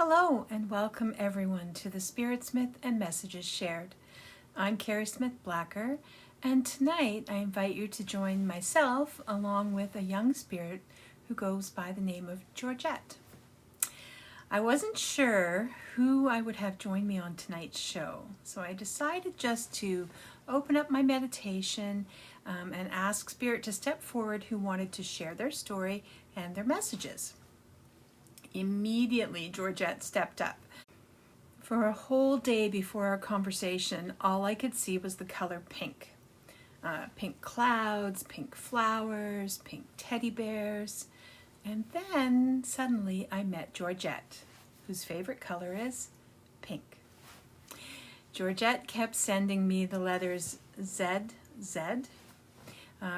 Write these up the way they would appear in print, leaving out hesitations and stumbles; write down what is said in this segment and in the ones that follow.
Hello and welcome everyone to the Spirit Smith and Messages Shared. I'm Carrie Smith Blacker, and tonight I invite you to join myself along with a young spirit who goes by the name of Georgette. I wasn't sure who I would have join me on tonight's show, so I decided just to open up my meditation and ask Spirit to step forward who wanted to share their story and their messages. Immediately, Georgette stepped up. For a whole day before our conversation, all I could see was the color pink. Pink clouds, pink flowers, pink teddy bears. And then suddenly I met Georgette, whose favorite color is pink. Georgette kept sending me the letters ZZ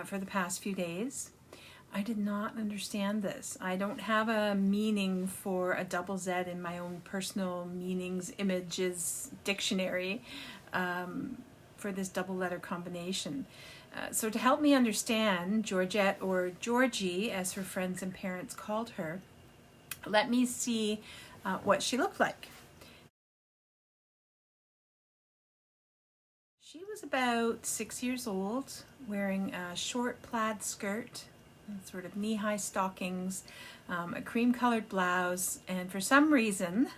for the past few days. I did not understand this. I don't have a meaning for a double Z in my own personal meanings, images dictionary for this double letter combination. So to help me understand, Georgette, or Georgie as her friends and parents called her, let me see what she looked like. She was about 6 years old, wearing a short plaid skirt, sort of knee-high stockings, a cream-colored blouse, and for some reason,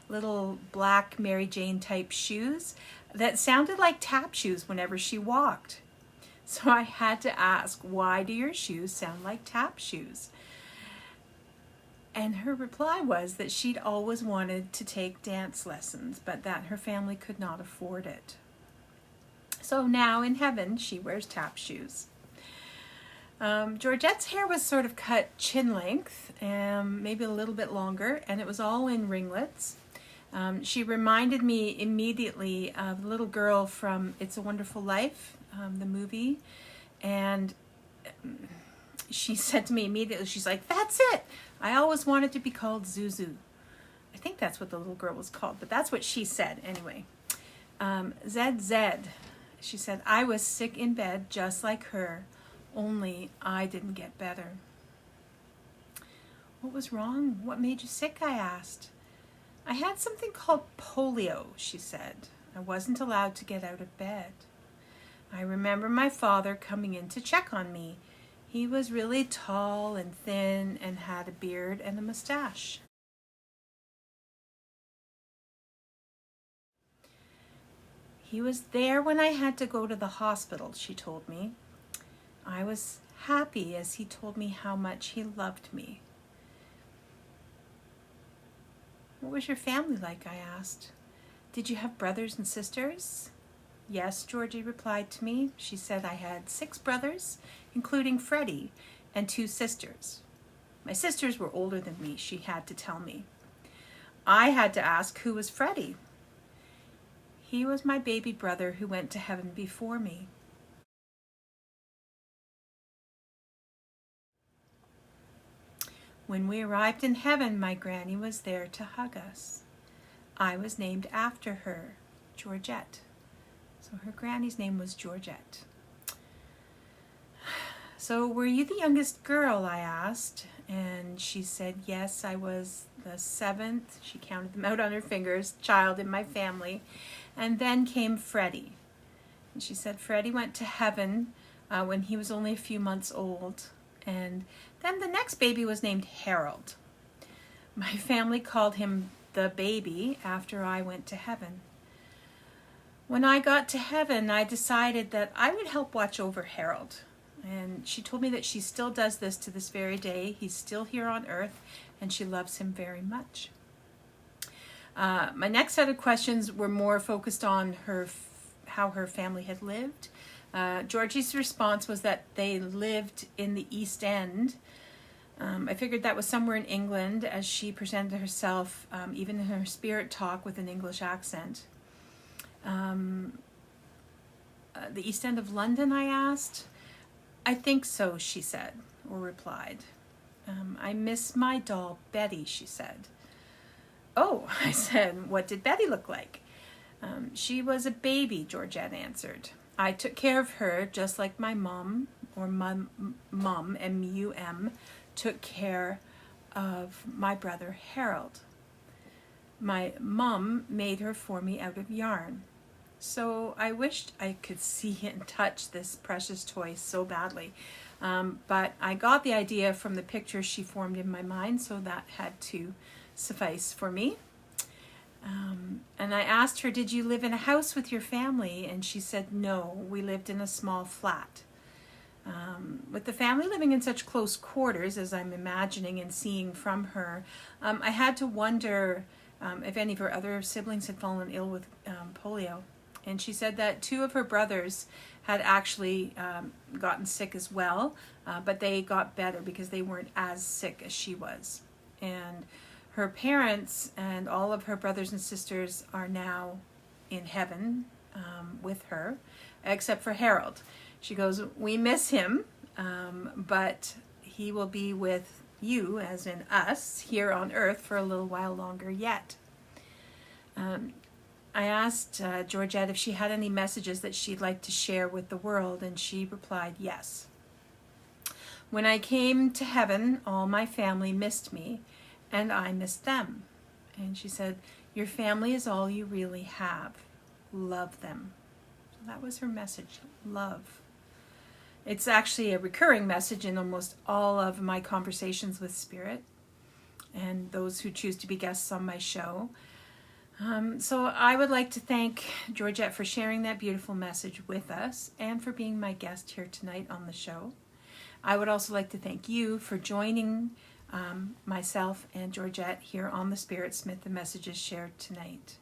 little black Mary Jane type shoes that sounded like tap shoes whenever she walked. So I had to ask, why do your shoes sound like tap shoes? And her reply was that she'd always wanted to take dance lessons, but that her family could not afford it. So now in heaven, she wears tap shoes. Georgette's hair was sort of cut chin length, maybe a little bit longer, and it was all in ringlets. She reminded me immediately of the little girl from It's a Wonderful Life, the movie, and she said to me immediately, she's like, "That's it! I always wanted to be called Zuzu." I think that's what the little girl was called, but that's what she said anyway. ZZ, she said, "I was sick in bed just like her. Only I didn't get better." "What was wrong? What made you sick?" I asked. "I had something called polio," she said. "I wasn't allowed to get out of bed. I remember my father coming in to check on me. He was really tall and thin and had a beard and a mustache." "He was there when I had to go to the hospital," she told me. "I was happy as he told me how much he loved me." "What was your family like?" I asked. "Did you have brothers and sisters?" "Yes," Georgie replied to me. She said I had 6 brothers, including Freddie, and 2 sisters. My sisters were older than me, she had to tell me. I had to ask, who was Freddie? "He was my baby brother who went to heaven before me." "When we arrived in heaven, my granny was there to hug us. I was named after her, Georgette." So her granny's name was Georgette. "So were you the youngest girl?" I asked. And she said, "Yes, I was the 7th," she counted them out on her fingers, "child in my family. And then came Freddie." And she said Freddie went to heaven when he was only a few months old. And then the next baby was named Harold. My family called him the baby after I went to heaven. When I got to heaven, I decided that I would help watch over Harold. And she told me that she still does this to this very day. He's still here on earth, and she loves him very much. My next set of questions were more focused on how her family had lived. Georgie's response was that they lived in the East End. I figured that was somewhere in England, as she presented herself, even in her spirit talk, with an English accent. "The East End of London?" I asked. "I think so," she said, or replied. "I miss my doll, Betty," she said. "Oh," I said, "what did Betty look like?" "She was a baby," Georgette answered. "I took care of her just like my mom, or mum, M-U-M, took care of my brother Harold." my mom made her for me out of yarn. So I wished I could see and touch this precious toy so badly. But I got the idea from the picture she formed in my mind, so that had to suffice for me. And I asked her, did you live in a house with your family? And she said, no, we lived in a small flat. With the family living in such close quarters, as I'm imagining and seeing from her, I had to wonder if any of her other siblings had fallen ill with polio. And she said that 2 of her brothers had actually gotten sick as well, but they got better because they weren't as sick as she was. And her parents and all of her brothers and sisters are now in heaven with her, except for Harold. She goes, we miss him, but he will be with you, as in us, here on earth for a little while longer yet. I asked Georgette if she had any messages that she'd like to share with the world, and she replied yes. When I came to heaven, all my family missed me, and I missed them. And she said, your family is all you really have. Love them. So that was her message, love. It's actually a recurring message in almost all of my conversations with Spirit and those who choose to be guests on my show. So I would like to thank Georgette for sharing that beautiful message with us and for being my guest here tonight on the show. I would also like to thank you for joining myself and Georgette here on the Spirit Smith, the messages shared tonight.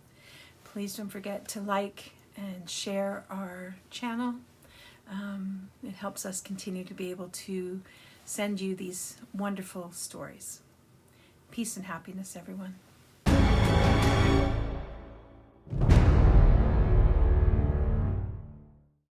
Please don't forget to like and share our channel. It helps us continue to be able to send you these wonderful stories. Peace and happiness, everyone.